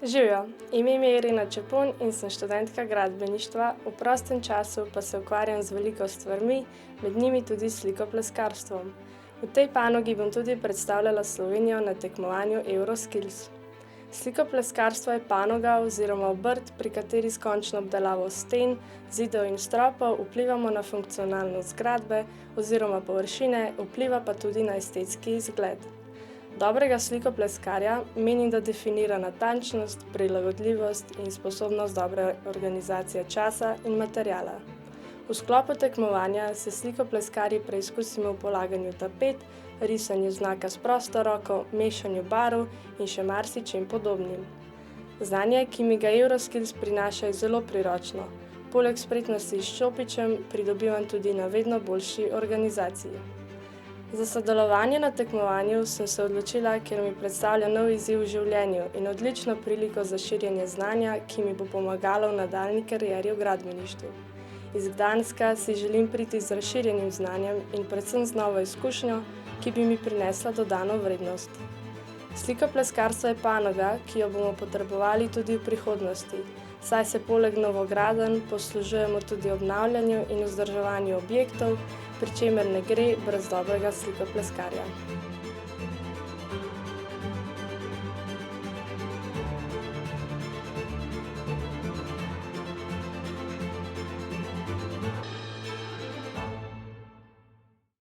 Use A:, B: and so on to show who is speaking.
A: Živjo, ime mi je Irena Čepun in sem študentka gradbeništva, v prostem času pa se ukvarjam z veliko stvarmi, med njimi tudi slikopleskarstvom. V tej panogi bom tudi predstavljala Slovenijo na tekmovanju Euroskills. Slikopleskarstvo je panoga oziroma obrt, pri kateri s končno obdelavo sten, zidov in stropov vplivamo na funkcionalnost zgradbe oziroma površine, vpliva pa tudi na estetski izgled. Dobrega slikopleskarja menim, da definira natančnost, prilagodljivost in sposobnost dobre organizacije časa in materiala. V sklopu tekmovanja se slikopleskarji preizkusimo v polaganju tapet, risanju znaka s prosto roko, mešanju barv in še marsičem podobnim. Znanje, ki mi ga Euroskills prinaša, je zelo priročno. Poleg spretnosti s čopičem pridobivam tudi na vedno boljši organizaciji. Za sodelovanje na tekmovanju sem se odločila, ker mi predstavlja nov izziv v življenju in odlično priliko za širjenje znanja, ki mi bo pomagalo v nadaljnji karieri v gradbeništvu. Iz Gdanska si želim priti z razširjenim znanjem in predvsem z novo izkušnjo, ki bi mi prinesla dodano vrednost. Slikopleskarstvo je panoga, ki jo bomo potrebovali tudi v prihodnosti, saj se poleg novogradenj poslužujemo tudi obnavljanju in vzdrževanju objektov, pri čemer ne gre brez dobrega slikopleskarja.